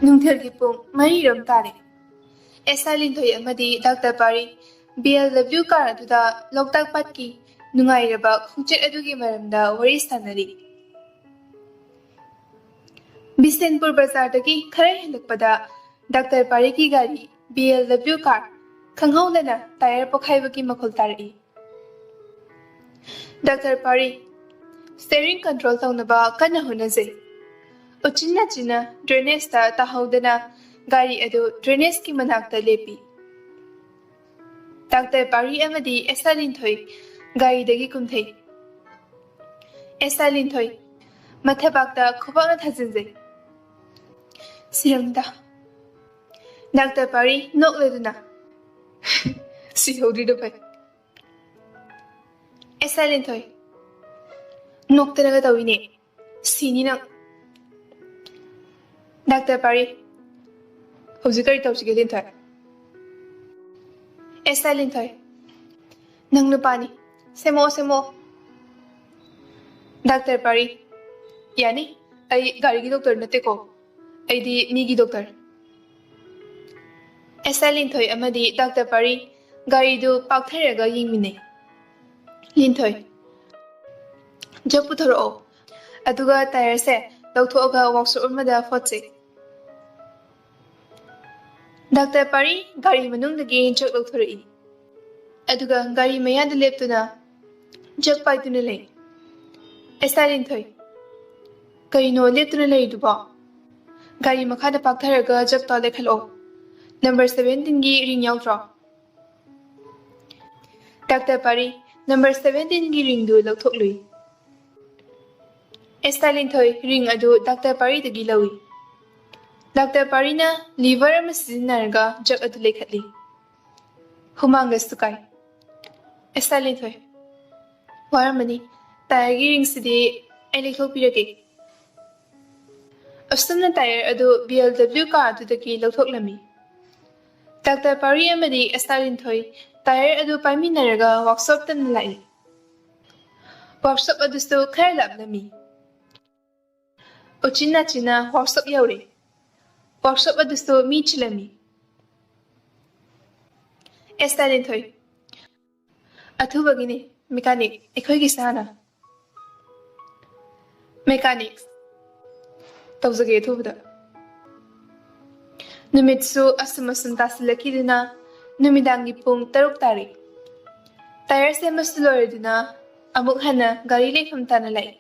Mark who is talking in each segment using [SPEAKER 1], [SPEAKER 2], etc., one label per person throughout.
[SPEAKER 1] ꯅꯨꯡꯊꯤꯜꯒꯤ ꯄꯨꯡ 4 ꯇꯥꯔꯦ꯫ ꯑꯦꯁ ꯑꯥꯏ ꯂꯤꯟꯊꯣꯏ ꯑꯃꯗꯤ ꯗꯥꯛꯇꯔ ꯄꯥꯔꯤ BLW ꯀꯥꯔ ꯑꯗꯨꯗ ꯂꯣꯛꯇꯥꯛ ꯄꯥꯠꯀꯤ ꯅꯨꯡꯉꯥꯏꯔꯕ ꯈꯣꯡꯆꯠ ꯑꯗꯨꯒꯤ ꯃꯔꯝꯗ ꯋꯥꯔꯤ ꯁꯥꯅꯔꯤ꯫ ꯕꯤꯁꯦꯟꯄꯨꯔ ꯕꯖꯥꯔꯗꯒꯤ ꯈꯔ ꯍꯦꯜꯂꯛꯄꯗ ꯗꯥꯛꯇꯔ ꯄꯥꯔꯤꯒꯤ ꯒꯥꯔꯤ BLW ꯀꯥꯔ ꯈꯪꯍꯧꯗꯅ ꯇꯥꯌꯔ ꯄꯣꯈꯥꯏꯕꯒꯤ ꯃꯈꯣꯜ ꯇꯥꯔꯛꯏ꯫ ꯗꯥꯛꯇꯔ ꯄꯥꯔꯤ ꯁ꯭ꯇꯦꯔꯤꯡ ꯀꯟꯇ꯭ꯔꯣꯜ ꯇꯧꯅꯕ ꯀꯟꯅ ꯍꯣꯠꯅꯖꯩ꯫ ꯎꯆꯤꯟ ꯅꯥꯆꯤꯟꯅ ꯗ꯭ꯔꯦꯅꯦꯖꯇ ꯇꯥꯍꯧꯗꯅ ꯒꯥꯔꯤ ꯑꯗꯨ ꯗ꯭ꯔꯦꯅꯦꯖꯀꯤ ꯃꯅꯥꯛꯇ ꯂꯦꯞꯄꯤ꯫ ꯗꯥꯛꯇꯔ ꯄꯥꯔꯤ ꯑꯃꯗꯤ ꯑꯦꯁ I Linthoi ꯒꯥꯔꯤꯗꯒꯤ ꯀꯨꯝꯊꯩ꯫ S I Linthoi ꯃꯊꯕꯥꯛꯇ ꯈꯨꯕꯥꯛꯅ ꯊꯥꯖꯤꯟꯖꯩ꯫ ꯁꯤꯔꯝꯗ꯫ Doctor ꯄꯥꯔꯤ ꯅꯣꯛꯂꯗꯨꯅ ꯁꯤꯍꯧꯗ꯭ꯔꯤꯗꯣ ꯐꯩ꯫ ꯑꯦꯁ ꯑꯥꯏ ꯂꯤꯟꯊꯣꯏ ꯅꯣꯛꯇꯅꯒ ꯇꯧꯏꯅꯦ, ꯁꯤꯅꯤ ꯅꯪ꯫ ꯗꯥꯛꯇꯔ ꯄꯥꯔꯤ ꯍꯧꯖꯤꯛ ꯀꯔꯤ ꯇꯧꯁꯤꯒꯦ ꯂꯤꯟꯊꯣꯏ? ꯑꯦꯁ ꯑꯥꯏ ꯂꯤꯟꯊꯣꯏ ꯅꯪ ꯅꯨꯄꯥꯅꯤ, ꯁꯦꯝꯃꯛꯑꯣ꯫ ꯗꯥꯛꯇꯔ ꯄꯥꯔꯤ ꯌꯥꯅꯤ, ꯑꯩ ꯒꯥꯔꯤꯒꯤ ꯗꯣꯛꯇꯔ ꯅꯠꯇꯦꯀꯣ, ꯑꯩꯗꯤ ꯃꯤꯒꯤ ꯗꯣꯛꯇꯔ꯫ ꯑꯦꯁ ꯑꯥꯏ ꯂꯤꯟꯊꯣꯏ ꯑꯃꯗꯤ ꯗꯥꯛꯇꯔ ꯄꯥꯔꯤ ꯒꯥꯔꯤꯗꯨ ꯄꯥꯛꯊꯔꯒ ꯌꯦꯡꯃꯤꯟꯅꯩ꯫ ꯂꯤꯟꯊꯣꯏ ꯖꯛ ꯄꯨꯊꯣꯔꯛꯑꯣ, ꯑꯗꯨꯒ ꯇꯥꯌꯔꯁꯦ ꯂꯧꯊꯣꯛꯑꯒ ꯋꯥꯛꯁꯣꯞ ꯑꯃꯗ ꯐꯣꯠꯆꯩ꯫ ꯗꯥꯛꯇꯔ ꯄꯥꯔꯤ ꯒꯥꯔꯤ ꯃꯅꯨꯡꯗꯒꯤ ꯖꯛ ꯂꯧꯊꯣꯔꯛꯏ, ꯑꯗꯨꯒ ꯒꯥꯔꯤ ꯃꯌꯥꯗ ꯂꯦꯞꯇꯨꯅ ꯖꯛ ꯄꯥꯏꯗꯨꯅ ꯂꯩ꯫ ꯑꯦꯁ ꯑꯥꯏ ꯂꯤꯟꯊꯣꯏ ꯀꯩꯅꯣ ꯂꯦꯞꯇꯨꯅ ꯂꯩꯔꯤꯗꯨꯕꯣ? ꯒꯥꯔꯤ ꯃꯈꯥꯗ ꯄꯥꯛꯊꯔꯒ ꯖꯛꯇꯣ ꯂꯩꯈꯠꯂꯛꯑꯣ, ꯅꯝꯕꯔ 17ꯒꯤ ꯔꯤꯡ ꯌꯥꯎꯗ꯭ꯔꯣ? ꯗꯥꯛꯇꯔ ꯄꯥꯔꯤ ꯅꯝꯕꯔ 17ꯒꯤ ꯔꯤꯡꯗꯨ ꯂꯧꯊꯣꯛꯂꯨꯏ꯫ ꯑꯦꯁ ꯑꯥꯏ ꯂꯤꯟꯊꯣꯏ ꯔꯤꯡ ꯑꯗꯨ ꯗꯥꯛꯇꯔ ꯄꯥꯔꯤꯗꯒꯤ ꯂꯧꯏ꯫ ꯗꯥꯛꯇꯔ ꯄꯥꯔꯤꯅ ꯂꯤꯚꯔ ꯑꯃ ꯁꯤꯖꯤꯟꯅꯔꯒ ꯖꯛ ꯑꯗꯨ ꯂꯩꯈꯠꯂꯤ꯫ ꯍꯨꯃꯥꯡꯒꯁꯨ ꯀꯥꯏ꯫ ꯑꯦꯁ ꯑꯥꯏ ꯂꯤꯟꯊꯣꯏ ꯋꯥꯔꯝꯃꯅꯤ, ꯇꯥꯌꯔꯒꯤ ꯔꯤꯡꯁꯤꯗꯤ ꯑꯩ ꯂꯩꯊꯣꯛꯄꯤꯔꯒꯦ꯫ ꯑꯁꯨꯝꯅ ꯇꯥꯌꯔ ꯑꯗꯨ BLW ꯀꯥꯔ ꯑꯗꯨꯗꯒꯤ ꯂꯧꯊꯣꯛꯂꯝꯃꯤ꯫ ꯗꯥꯛꯇꯔ ꯄꯥꯔꯤ ꯑꯃꯗꯤ ꯑꯦꯁ ꯑꯥꯏ ꯂꯤꯟꯊꯣꯏ ꯇꯥꯌꯔ ꯑꯗꯨ ꯄꯥꯏꯃꯤꯟꯅꯔꯒ ꯋꯥꯛꯁꯣꯞ ꯇꯝꯅ ꯂꯥꯛꯏ꯫ ꯋꯥꯛꯁꯣꯞ ꯑꯗꯨꯁꯨ ꯈꯔ ꯂꯥꯞꯂꯝꯃꯤ꯫ ꯎꯆꯤꯟ ꯅꯥꯆꯤꯟꯅ ꯋꯥꯛꯁꯣꯞ ꯌꯧꯔꯦ꯫ ꯋꯥꯛꯁꯣꯞ ꯑꯗꯨꯁꯨ ꯃꯤ ꯆꯤꯜꯂꯝꯃꯤ꯫ ꯑꯦꯁ ꯑꯥꯏ ꯂꯤꯟꯊꯣꯏ ꯑꯊꯨꯕꯒꯤꯅꯤ ꯃꯦꯀꯥꯅꯤꯛ, ꯑꯩꯈꯣꯏꯒꯤꯁꯦ ꯍꯥꯟꯅ꯫ ꯃꯦꯀꯥꯅꯤꯛ ꯇꯧꯖꯒꯦ ꯑꯊꯨꯕꯗ꯫ ꯅꯨꯃꯤꯠꯁꯨ ꯑꯁꯨꯝ ꯇꯥꯁꯤꯜꯂꯛꯈꯤꯗꯨꯅ ꯅꯨꯃꯤꯗꯥꯡꯒꯤ ꯄꯨꯡ 6 ꯇꯥꯔꯦ꯫ ꯇꯥꯌꯔ ꯁꯦꯝꯕꯁꯨ ꯂꯣꯏꯔꯗꯨꯅ ꯑꯃꯨꯛ ꯍꯟꯅ ꯒꯥꯔꯤ ꯂꯩꯐꯝ ꯇꯥꯟꯅ ꯂꯥꯛꯏ꯫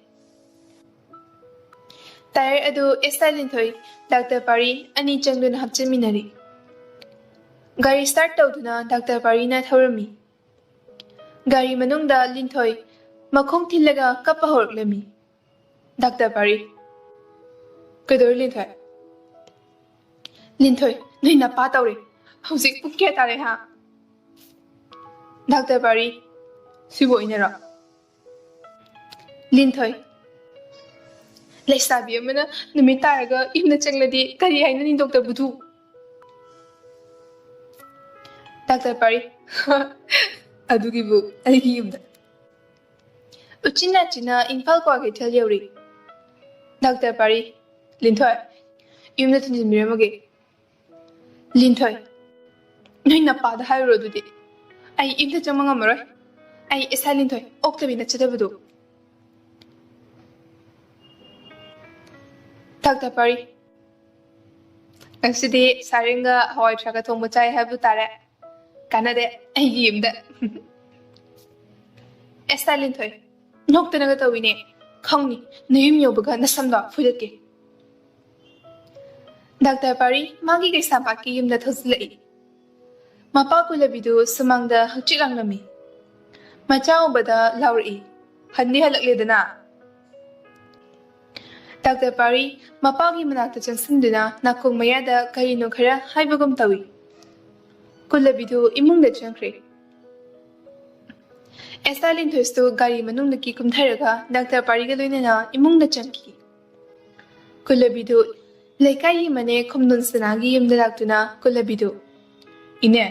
[SPEAKER 1] ꯇꯥꯌꯔ ꯑꯗꯨ ꯑꯦꯁ ꯑꯥꯏ ꯂꯤꯟꯊꯣꯏ ꯗꯥꯛꯇꯔ ꯄꯥꯔꯤ ꯑꯅꯤ ꯆꯪꯗꯨꯅ ꯍꯥꯞꯆꯤꯟꯃꯤꯟꯅꯔꯤ꯫ ꯒꯥꯔꯤ ꯁ꯭ꯇꯥꯔꯠ ꯇꯧꯗꯨꯅ ꯗꯥꯛꯇꯔ ꯄꯥꯔꯤꯅ ꯊꯧꯔꯝꯃꯤ꯫ ꯒꯥꯔꯤ ꯃꯅꯨꯡꯗ ꯂꯤꯟꯊꯣꯏ ꯃꯈꯣꯡ ꯊꯤꯜꯂꯒ ꯀꯞꯄ ꯍꯧꯔꯛꯂꯝꯃꯤ꯫ ꯗꯥꯛꯇꯔ ꯄꯥꯔꯤ ꯀꯩꯗꯧꯔꯦ ꯂꯤꯟꯊꯣꯏ? ꯂꯤꯟꯊꯣꯏ ꯅꯣꯏ ꯅꯄꯥ ꯇꯧꯔꯦ, ꯍꯧꯖꯤꯛ ꯄꯨꯡ ꯀꯌꯥ ꯇꯥꯔꯦ ꯍꯥ? ꯗꯥꯛꯇꯔ ꯄꯥꯔꯤ ꯁꯤꯕꯨ ꯑꯩꯅꯔꯣ? ꯂꯤꯟꯊꯣꯏ ꯂꯩꯁꯥꯕꯤ ꯑꯃꯅ ꯅꯨꯃꯤꯠ ꯇꯥꯔꯒ ꯌꯨꯝꯗ ꯆꯪꯂꯗꯤ ꯀꯔꯤ ꯍꯥꯏꯅꯅꯤ ꯗꯣꯛꯇꯔ ꯕꯨꯙꯨ? ꯗꯥꯛꯇꯔ ꯄꯥꯔꯤ ꯑꯗꯨꯒꯤꯕꯨ ꯑꯩꯒꯤ ꯌꯨꯝꯗ꯫ ꯎꯆꯤꯟ ꯅꯥꯆꯤꯟꯅ ꯏꯝꯐꯥꯜ ꯀ꯭ꯋꯥꯀꯩꯊꯦꯜ ꯌꯧꯔꯤ꯫ ꯗꯥꯛꯇꯔ ꯄꯥꯔꯤ ꯂꯤꯟꯊꯣꯏ ꯌꯨꯝꯗ ꯊꯤꯟꯖꯤꯟꯕꯤꯔꯝꯃꯒꯦ꯫ ꯂꯤꯟꯊꯣꯏ ꯅꯣꯏ ꯅꯄꯥꯗ ꯍꯥꯏꯔꯨꯔꯣ ꯑꯗꯨꯗꯤ, ꯑꯩ ꯌꯨꯝꯗ ꯆꯪꯕ ꯉꯝꯃꯔꯣꯏ, ꯑꯩ ꯑꯦꯁ ꯑꯥꯏ ꯂꯤꯟꯊꯣꯏ ꯑꯣꯛꯇꯕꯤ ꯅꯠꯆꯗꯕꯗꯨ꯫ ꯗꯥꯛꯇꯔ ꯄꯥꯔꯤ ꯉꯁꯤꯗꯤ ꯁꯥꯔꯦꯡꯒ ꯍꯋꯥꯏ ꯊ꯭ꯔꯥꯛꯀ ꯊꯣꯡꯕ ꯆꯥꯏ ꯍꯥꯏꯕ ꯇꯥꯔꯦ, ꯀꯥꯟꯅꯗꯦ ꯑꯩꯒꯤ ꯌꯨꯝꯗ꯫ ꯑꯦꯁ ꯑꯥꯏ ꯂꯤꯟꯊꯣꯏ ꯅꯣꯛꯇꯅꯒ ꯇꯧꯏꯅꯦ, ꯈꯪꯅꯤ ꯅꯌꯨꯝ ꯌꯧꯕꯒ ꯅꯁꯝꯗꯣ ꯐꯣꯏꯗꯠꯀꯦ꯫ ꯗꯥꯛꯇꯔ ꯄꯥꯔꯤ ꯃꯥꯒꯤ ꯀꯩꯁꯥꯝꯄꯥꯠꯀꯤ ꯌꯨꯝꯗ ꯊꯧꯖꯤꯜꯂꯛꯏ꯫ ꯃꯄꯥ ꯀꯨꯂꯕꯤꯗꯨ ꯁꯨꯃꯥꯡꯗ ꯍꯛꯆꯤꯠ ꯂꯥꯡꯂꯝꯃꯤ꯫ ꯃꯆꯥ ꯎꯕꯗ ꯂꯥꯎꯔꯛꯏ, ꯍꯟꯗꯤ ꯍꯜꯂꯛꯂꯦꯗꯅ? ꯗꯥꯛꯇꯔ ꯄꯥꯔꯤ ꯃꯄꯥꯒꯤ ꯃꯅꯥꯛꯇ ꯆꯪꯁꯤꯟꯗꯨꯅ ꯅꯥꯀꯣꯡ ꯃꯌꯥꯗ ꯀꯔꯤꯅꯣ ꯈꯔ ꯍꯥꯏꯕꯒꯨꯝ ꯇꯧꯏ꯫ ꯀꯨꯂꯕꯤꯗꯨ ꯏꯃꯨꯡꯗ ꯆꯪꯈ꯭ꯔꯦ꯫ ꯑꯦꯁ ꯑꯥꯏ ꯂꯤꯟꯊꯣꯏꯁꯨ ꯒꯥꯔꯤ ꯃꯅꯨꯡꯗꯒꯤ ꯀꯨꯝꯊꯔꯒ ꯗꯥꯛꯇꯔ ꯄꯥꯔꯤꯒ ꯂꯣꯏꯅꯅ ꯏꯃꯨꯡꯗ ꯆꯪꯈꯤ꯫ ꯀꯨꯂꯕꯤꯗꯨ ꯂꯩꯀꯥꯏꯒꯤ ꯃꯅꯦ ꯈꯣꯝꯗꯣꯟ ꯁꯅꯥꯒꯤ ꯌꯨꯝꯗ ꯂꯥꯛꯇꯨꯅ ꯀꯨꯜꯂꯕꯤꯗꯨ
[SPEAKER 2] ꯏꯅꯦ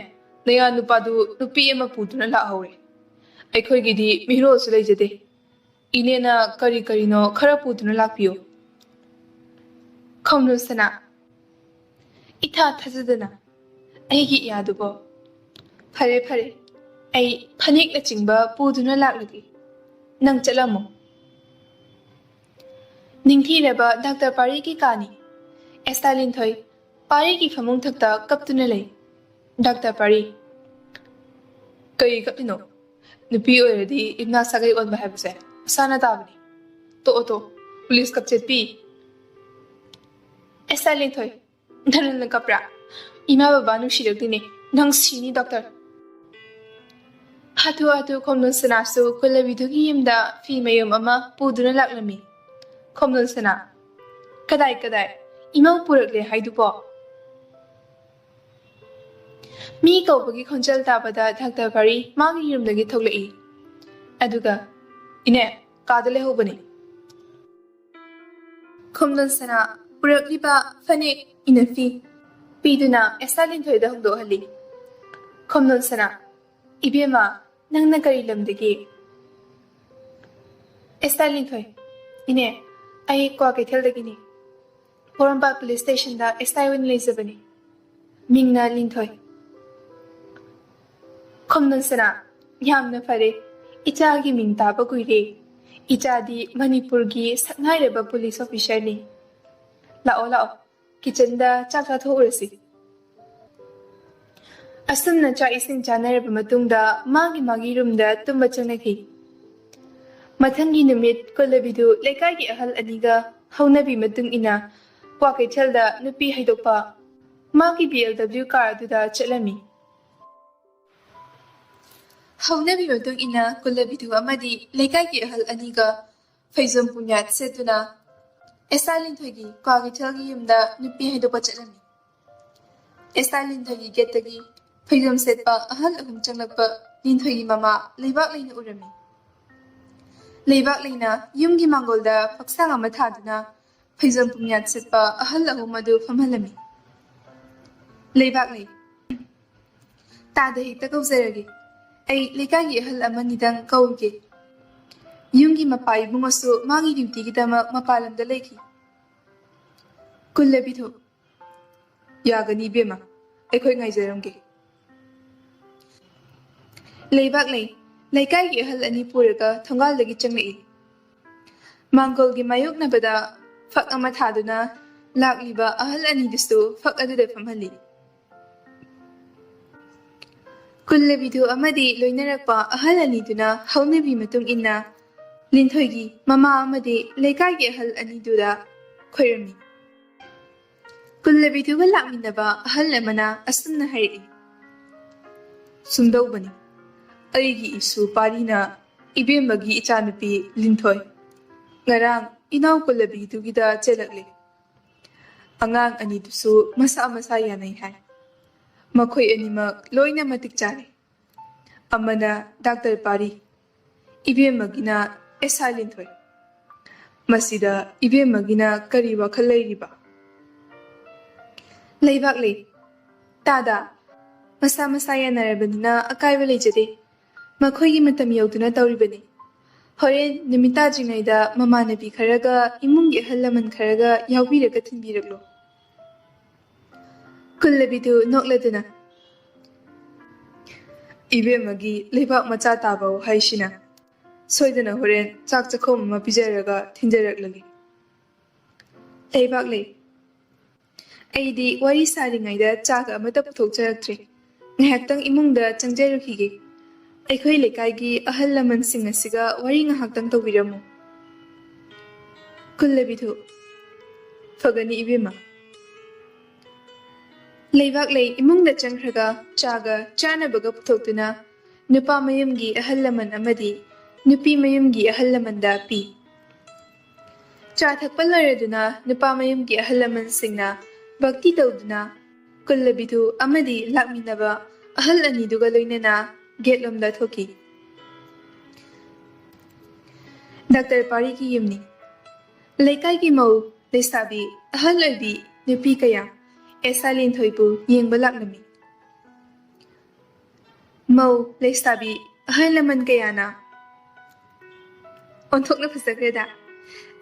[SPEAKER 2] ꯅꯌꯥ ꯅꯨꯄꯥꯗꯨ ꯅꯨꯄꯤ ꯑꯃ ꯄꯨꯗꯨꯅ ꯂꯥꯛꯍꯧꯔꯦ ꯑꯩꯈꯣꯏꯒꯤꯗꯤ ꯃꯤꯔꯣꯜꯁꯨ ꯂꯩꯖꯗꯦ ꯏꯅꯦꯅ ꯀꯔꯤ ꯀꯔꯤꯅꯣ ꯈꯔ ꯄꯨꯗꯨꯅ ꯂꯥꯛꯄꯤꯌꯨ
[SPEAKER 1] ꯈꯣꯝꯗꯣꯟ ꯁꯅꯥ ꯏꯊꯥ ꯊꯥꯖꯗꯅ ꯑꯩꯒꯤ ꯏꯌꯥꯗꯨꯕꯣ ꯐꯔꯦ ꯐꯔꯦ ꯑꯩ ꯐꯅꯦꯛꯅꯆꯤꯡꯕ ꯄꯨꯗꯨꯅ ꯂꯥꯛꯂꯒꯦ ꯅꯪ ꯆꯠꯂꯝꯃꯣ ꯅꯤꯡꯊꯤꯔꯕ ꯗꯥꯛꯇꯔ ꯄꯥꯔꯤꯒꯤ ꯀꯥꯅꯤ ꯑꯦꯁꯇꯥ ꯂꯤꯟꯊꯣꯏ ꯄꯥꯔꯤꯒꯤ ꯐꯃꯨꯡ ꯊꯛꯇ ꯀꯞꯇꯨꯅ ꯂꯩ ꯗꯥꯛꯇꯔ ꯄꯥꯔꯤ
[SPEAKER 2] ꯀꯩ ꯀꯞꯂꯤꯅꯣ ꯅꯨꯄꯤ ꯑꯣꯏꯔꯗꯤ ꯏꯝꯅꯥ ꯁꯥꯒꯩ ꯑꯣꯟꯕ ꯍꯥꯏꯕꯁꯦ ꯃꯁꯥꯅ ꯇꯥꯕꯅꯤ ꯇꯣꯛꯑꯣ ꯄꯨꯂꯤꯁ ꯀꯞꯆꯦꯠꯄꯤ
[SPEAKER 1] ꯑꯦꯁꯇꯥ ꯂꯤꯟꯊꯣꯏ ꯅꯪꯅ ꯀꯞꯄ꯭ꯔꯥ ꯏꯃꯥ ꯕꯕꯥ ꯅꯨꯡꯁꯤꯔꯛꯇꯦꯅꯦ ꯅꯪ ꯁꯤꯅꯤ ꯗꯣꯛꯇꯔ ꯍꯥꯊꯨ ꯍꯥꯊꯨ ꯈꯣꯝꯗꯣꯟ ꯁꯅꯥꯁꯨ ꯀꯨꯜꯂꯕꯤꯗꯨꯒꯤ ꯌꯨꯝꯗ ꯐꯤ ꯃꯌꯨꯝ ꯑꯃ ꯄꯨꯗꯨꯅ ꯂꯥꯛꯂꯝꯃꯤ ꯈꯣꯝꯗꯣꯟ ꯁꯅꯥ ꯀꯗꯥꯏ ꯏꯃꯧ ꯄꯨꯔꯛꯂꯦ ꯍꯥꯏꯗꯨꯕꯣ ꯃꯤ ꯀꯧꯕꯒꯤ ꯈꯣꯟꯖꯦꯜ ꯇꯥꯕꯗ ꯗꯥꯛꯇꯔ ꯄꯥꯔꯤ ꯃꯥꯒꯤ ꯌꯨꯝꯗꯒꯤ ꯊꯣꯛꯂꯛꯏ ꯑꯗꯨꯒ
[SPEAKER 2] ꯏꯅꯦ ꯀꯥꯗ ꯂꯩꯍꯧꯕꯅꯤ
[SPEAKER 1] ꯈꯣꯝꯗꯣꯟ ꯁꯅꯥ ꯄꯨꯔꯛꯂꯤꯕ ꯐꯅꯦꯛ ꯏꯅꯐꯤ ꯄꯤꯗꯨꯅ ꯑꯦꯁꯇꯥ ꯂꯤꯟꯊꯣꯏꯗ ꯍꯧꯗꯣꯛꯍꯜꯂꯤ ꯈꯣꯝꯗꯣꯟ ꯁꯅꯥ ꯏꯕꯦꯝꯃ ꯅꯪꯅ ꯀꯔꯤ ꯂꯝꯗꯒꯤ ꯑꯦꯁꯇꯥ ꯂꯤꯟꯊꯣꯏ ꯏꯅꯦ ꯑꯩ ꯀ꯭ꯋꯥꯀꯩꯊꯦꯜꯗꯒꯤꯅꯤ ꯄꯣꯔꯣꯝꯄꯥꯠ ꯄꯨꯂꯤꯁ ꯁ꯭ꯇꯦꯁꯟꯗ ꯑꯦꯁꯥꯏ ꯑꯣꯏꯅ ꯂꯩꯖꯕꯅꯤ ꯃꯤꯡꯅ ꯂꯤꯟꯊꯣꯏ ꯈꯣꯝꯗꯣꯟ ꯁꯅꯥ ꯌꯥꯝꯅ ꯐꯔꯦ ꯏꯆꯥꯒꯤ ꯃꯤꯡ ꯇꯥꯕ ꯀꯨꯏꯔꯦ ꯏꯆꯥꯗꯤ ꯃꯅꯤꯄꯨꯔꯒꯤ ꯁꯛꯅꯥꯏꯔꯕ ꯄꯨꯂꯤꯁ ꯑꯣꯐꯤꯁꯥꯔꯅꯤ ꯂꯥꯛꯑꯣ ꯀꯤꯆꯟꯗ ꯆꯥꯛ ꯆꯥꯊꯣꯛꯎꯔꯁꯤ ꯑꯁꯨꯝꯅ ꯆꯥꯛ ꯏꯁꯤꯡ ꯆꯥꯅꯔꯕ ꯃꯇꯨꯡꯗ ꯃꯥꯒꯤ ꯔꯨꯝꯗ ꯇꯨꯝꯕ ꯆꯪꯅꯈꯤ ꯃꯊꯪꯒꯤ ꯅꯨꯃꯤꯠ ꯀꯨꯜꯂꯕꯤꯗꯨ ꯂꯩꯀꯥꯏꯒꯤ ꯑꯍꯜ ꯑꯅꯤꯒ ꯍꯧꯅꯕꯤ ꯃꯇꯨꯡ ꯏꯟꯅ ꯀ꯭ꯋꯥꯀꯩꯊꯦꯜꯗ ꯅꯨꯄꯤ ꯍꯩꯗꯣꯛꯄ ꯃꯥꯒꯤ BMW ꯀꯥꯔ ꯑꯗꯨꯗ ꯆꯠꯂꯝꯃꯤ ꯍꯧꯅꯕꯤ ꯃꯇꯨꯡ ꯏꯟꯅ ꯀꯨꯜꯂꯕꯤꯗꯨ ꯑꯃꯗꯤ ꯂꯩꯀꯥꯏꯒꯤ ꯑꯍꯜ ꯑꯅꯤꯒ ꯐꯩꯖꯣꯝ ꯄꯨꯟꯌꯥꯠ ꯁꯦꯠꯇꯨꯅ ꯑꯦꯁꯇꯥ ꯂꯤꯟꯊꯣꯏꯒꯤ ꯀ꯭ꯋꯥꯀꯩꯊꯦꯜꯒꯤ ꯌꯨꯝꯗ ꯅꯨꯄꯤ ꯍꯩꯗꯣꯛꯄ ꯆꯠꯂꯝꯃꯤ ꯑꯦꯁꯇꯥ ꯂꯤꯟꯊꯣꯏꯒꯤ ꯒꯦꯠꯇꯒꯤ ꯐꯩꯖꯣꯝ ꯁꯦꯠꯄ ꯑꯍꯜ ꯑꯍꯨꯝ ꯆꯪꯂꯛꯄ ꯂꯤꯟꯊꯣꯏꯒꯤ ꯃꯃꯥ ꯂꯩꯕꯥꯛ ꯂꯩꯅ ꯎꯔꯝꯃꯤ ꯂꯩꯕꯥꯛ ꯂꯩꯅ ꯌꯨꯝꯒꯤ ꯃꯥꯡꯒꯣꯜꯗ ꯐꯛꯁꯥꯡ ꯑꯃ ꯊꯥꯗꯨꯅ ꯐꯩꯖꯣꯝ ꯄꯨꯝꯌꯥꯠ ꯁꯦꯠꯄ ꯑꯍꯜ ꯑꯍꯨꯝ ꯑꯗꯨ ꯐꯝꯍꯜꯂꯝꯃꯤ ꯂꯩꯕꯥꯛ ꯂꯩ ꯇꯥꯗ ꯍꯦꯛꯇ ꯀꯧꯖꯔꯒꯦ ꯑꯩ ꯂꯩꯀꯥꯏꯒꯤ ꯑꯍꯜ ꯑꯃꯅꯤꯗꯪ ꯀꯧꯒꯦ ꯌꯨꯝꯒꯤ ꯃꯄꯥ ꯏꯕꯨꯡꯉꯣꯁꯨ ꯃꯥꯒꯤ ꯗ꯭ꯌꯨꯇꯤꯒꯤꯗꯃꯛ ꯃꯄꯥꯟ ꯂꯝꯗ ꯂꯩꯈꯤ ꯀꯨꯜꯂꯕꯤꯗꯨ
[SPEAKER 2] ꯌꯥꯒꯅꯤ ꯏꯕꯦꯝꯃ ꯑꯩꯈꯣꯏ ꯉꯥꯏꯖꯔꯝꯒꯦ
[SPEAKER 1] ꯂꯩꯕꯥꯛ ꯂꯩ ꯂꯩꯀꯥꯏꯒꯤ ꯑꯍꯜ ꯑꯅꯤ ꯄꯨꯔꯒ ꯊꯣꯡꯒꯥꯜꯗꯒꯤ ꯆꯪꯂꯛꯏ ꯃꯥꯡꯒꯣꯜꯒꯤ ꯃꯥꯌꯣꯛꯅꯕꯗ ꯐꯛ ꯑꯃ ꯊꯥꯗꯨꯅ ꯂꯥꯛꯂꯤꯕ ꯑꯍꯜ ꯑꯅꯤꯗꯨꯁꯨ ꯐꯛ ꯑꯗꯨꯗ ꯐꯝꯍꯜꯂꯤ ꯀꯨꯜꯂꯕꯤꯗꯨ ꯑꯃꯗꯤ ꯂꯣꯏꯅꯔꯛꯄ ꯑꯍꯜ ꯑꯅꯤꯗꯨꯅ ꯍꯧꯅꯕꯤ ꯃꯇꯨꯡ ꯏꯟꯅ ꯂꯤꯟꯊꯣꯏꯒꯤ ꯃꯃꯥ ꯑꯃꯗꯤ ꯂꯩꯀꯥꯏꯒꯤ ꯑꯍꯜ ꯑꯅꯤꯗꯨꯗ ꯈꯣꯏꯔꯝꯃꯤ ꯀꯨꯜꯂꯕꯤꯗꯨꯒ ꯂꯥꯛꯃꯤꯟꯅꯕ ꯑꯍꯜ ꯑꯃꯅ ꯑꯁꯨꯝꯅ ꯍꯥꯏꯔꯛꯏ
[SPEAKER 2] ꯁꯨꯝꯗꯧꯕꯅꯤ ꯑꯩꯒꯤ ꯏꯁꯨ ꯄꯥꯔꯤꯅ ꯏꯕꯦꯝꯃꯒꯤ ꯏꯆꯥꯅꯨꯄꯤ ꯂꯤꯟꯊꯣꯏ ꯉꯔꯥꯡ ꯏꯅꯥꯎ ꯀꯨꯜꯂꯕꯤꯗꯨꯒꯤꯗ ꯆꯦꯜꯂꯛꯂꯦ ꯑꯉꯥꯡ ꯑꯅꯤꯗꯨꯁꯨ ꯃꯁꯥ ꯌꯥꯅꯩ ꯍꯥꯏ ꯃꯈꯣꯏ ꯑꯅꯤꯃꯛ ꯂꯣꯏꯅ ꯃꯇꯤꯛ ꯆꯥꯔꯦ ꯑꯃꯅ ꯗꯥꯛꯇꯔ ꯄꯥꯔꯤ ꯏꯕꯦꯝꯃꯒꯤꯅ ꯑꯦꯁꯥꯏ ꯂꯤꯟꯊꯣꯏ ꯃꯁꯤꯗ ꯏꯕꯦꯝꯃꯒꯤꯅ ꯀꯔꯤ ꯋꯥꯈꯜ ꯂꯩꯔꯤꯕ
[SPEAKER 1] ꯂꯩꯕꯥꯛ ꯂꯩ ꯇꯥꯗ ꯃꯁꯥ ꯌꯥꯅꯔꯕꯅꯤꯅ ꯑꯀꯥꯏꯕ ꯂꯩꯖꯗꯦ ꯃꯈꯣꯏꯒꯤ ꯃꯇꯝ ꯌꯧꯗꯨꯅ ꯇꯧꯔꯤꯕꯅꯤ ꯍꯣꯔꯦꯟ ꯅꯨꯃꯤꯠ ꯇꯥꯗ꯭ꯔꯤꯉꯩꯗ ꯃꯃꯥꯟꯅꯕꯤ ꯈꯔꯒ ꯏꯃꯨꯡꯒꯤ ꯑꯍꯜ ꯂꯃꯟ ꯈꯔꯒ ꯌꯥꯎꯕꯤꯔꯒ ꯊꯤꯟꯕꯤꯔꯛꯂꯣ ꯀꯨꯜꯂꯕꯤꯗꯨ ꯅꯣꯛꯂꯗꯨꯅ
[SPEAKER 2] ꯏꯕꯦꯝꯃꯒꯤ ꯂꯩꯕꯥꯛ ꯃꯆꯥ ꯇꯥꯕ ꯋꯥꯍꯩꯁꯤꯅ ꯁꯣꯏꯗꯅ ꯍꯣꯔꯦꯟ ꯆꯥꯛ ꯆꯥꯈꯣꯝ ꯑꯃ ꯄꯤꯖꯔꯒ ꯊꯤꯟꯖꯔꯛꯂꯒꯦ
[SPEAKER 1] ꯂꯩꯕꯥꯛ ꯂꯩ ꯑꯩꯗꯤ ꯋꯥꯔꯤ ꯁꯥꯔꯤꯉꯩꯗ ꯆꯥꯛ ꯑꯃꯠꯇ ꯄꯨꯊꯣꯛꯆꯔꯛꯇ꯭ꯔꯦ ꯉꯥꯏꯍꯥꯛꯇꯪ ꯏꯃꯨꯡꯗ ꯆꯪꯖꯔꯨꯈꯤꯒꯦ ꯑꯩꯈꯣꯏ ꯂꯩꯀꯥꯏꯒꯤ ꯑꯍꯜ ꯂꯃꯟꯁꯤꯡ ꯑꯁꯤꯒ ꯋꯥꯔꯤ ꯉꯥꯏꯍꯥꯛꯇꯪ ꯇꯧꯕꯤꯔꯝꯃꯨ ꯀꯨꯜꯂꯕꯤꯗꯨ
[SPEAKER 2] ꯐꯒꯅꯤ ꯏꯕꯦꯝꯃ
[SPEAKER 1] ꯂꯩꯕꯥꯛ ꯂꯩ ꯏꯃꯨꯡꯗ ꯆꯪꯈ꯭ꯔꯒ ꯆꯥꯒ ꯆꯥꯅꯕꯒ ꯄꯨꯊꯣꯛꯇꯨꯅ ꯅꯨꯄꯥ ꯃꯌꯨꯝꯒꯤ ꯑꯍꯜ ꯂꯃꯟ ꯑꯃꯗꯤ ꯅꯨꯄꯤ ꯃꯌꯨꯝꯒꯤ ꯑꯍꯜ ꯂꯃꯟꯗ ꯄꯤ ꯆꯥ ꯊꯛꯄ ꯂꯣꯏꯔꯗꯨꯅ ꯅꯨꯄꯥ ꯃꯌꯨꯝꯒꯤ ꯑꯍꯜ ꯂꯃꯟꯁꯤꯡꯅ ꯚꯛꯇꯤ ꯇꯧꯗꯨꯅ ꯀꯨꯜꯂꯕꯤꯗꯨ ꯑꯃꯗꯤ ꯂꯥꯛꯃꯤꯟꯅꯕ ꯑꯍꯜ ꯑꯅꯤꯗꯨꯒ ꯂꯣꯏꯅꯅ ꯒꯦꯠꯂꯣꯝꯗ ꯊꯣꯛꯈꯤ ꯗꯥꯛꯇꯔ ꯄꯥꯔꯤꯒꯤ ꯌꯨꯝꯅꯤ ꯂꯩꯀꯥꯏꯒꯤ ꯃꯧ ꯂꯩꯁꯥꯕꯤ ꯑꯍꯜ ꯑꯣꯏꯕꯤ nupi kaya esa Linthoibu yengba laknami. Mau leisabi ahal laman kaya na onthok na fasakreda.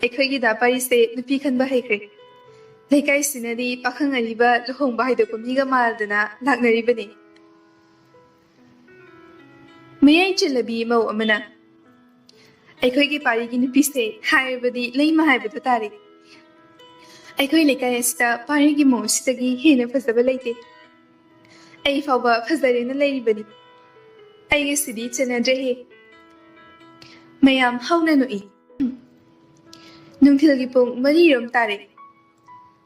[SPEAKER 1] Aikhoigi da parise nupi khanba haikre. Laikai sinadi pakhang ariba luhong bahai do pamiga maldana laknaribani. Mayai chilabi mau amana. Aikhoigi parigi nupi se haibadi leima haibadu tari. Aikoi laikai asta parigi mau sitagi hena fasaba laite. Ai fauba fasarena lairibani. Aige sidi chanadrehe. Mayam hauna nui. Nungthilgi pung marirom tare.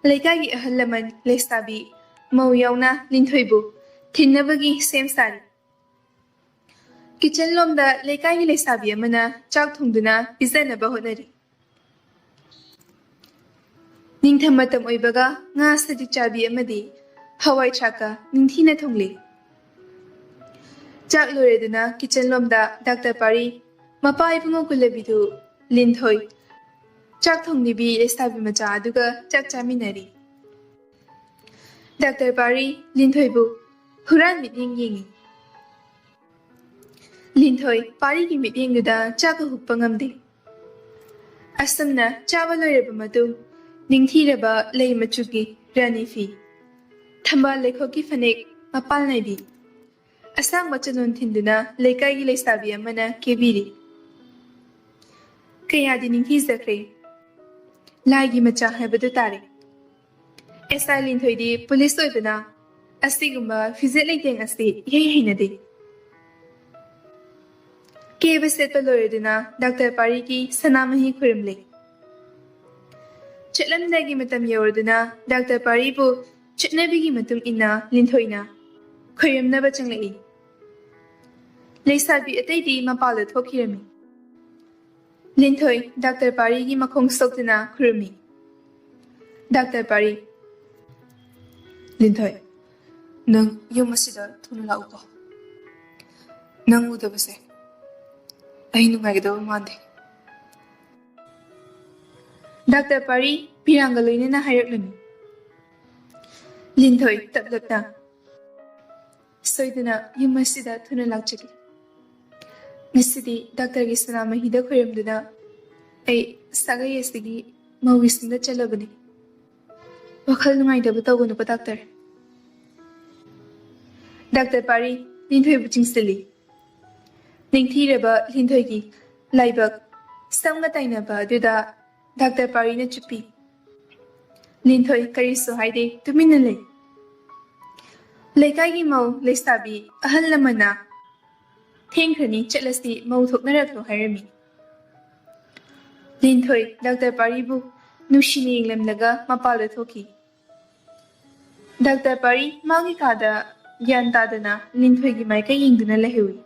[SPEAKER 1] Laikagi ahal laman leisabi mau yauna Linthoibu thinnabagi sem sari. Kitchen lomda laikagi leisabi amana chak thungduna pijanaba honari. Ningtham matam oibaga nga sadi chabi amadi hawai chaka ningthina thongli. Chak loreduna kitchen lomda Dr. Pari mapa ibungo kulabidu Linthoi chak thongnibi leisabi macha aduga chak chaminari. Dr. Pari Linthoibu huran mitning yengi. Linthoi Pari ki mityenguda chak hukpa ngamde. Asamna chaba loiraba matu ningthiraba lei machuki rani fi. Thamba lekhoki fanek mapal naibi. Asang machanon thinduna laikai leisabi amana kebiri. Kayadi ningthi zakre. Laigi macha haibadu tare. Esa Linthoidi police oibana asigumba fizet leiteng asti yei hainade. Keba setpa loreduna Dr. Pari ki sanamahi khurimle. Chetlamdagi matam yawarduna Dr. Pari bu chetnabigi matum inna Linthoina khurimnaba changlai. Leisabi ataidi mapala thokhirami. Linthoi Dr. Pari ki makhong soktuna khurimi. Dr. Pari
[SPEAKER 2] Linthoi, nang yung masida thuna lau ko. Nang udabase. Ay nungagdaw mande.
[SPEAKER 1] Dr. Pari pirangaloy na nahayraklami. Linthoi tablap na. Soyduna yung masida thuna lakchaki. Ngasidi Dr. ki sanamahida khuyramduna ay sagay asigi mawisinda chalabani. Wakhal nungaidaba tawganu pa Dr. Dr. Pari Linthoi bu chingsili. Ningthiraba Linthoi ki laibak samga tainaba aduda Dr. Pari na chupi. Linthoi kariso haide tumina lay. Laikai ki mau leisabi ahal lamana thengkrani chatlasi mau thoknaraklo hairami. Linthoi Dr. Pari bu nushini inglamlaga mapala thoki. Dr. Pari magi kada yan tadana Linthoi ki maika yingduna lahewi.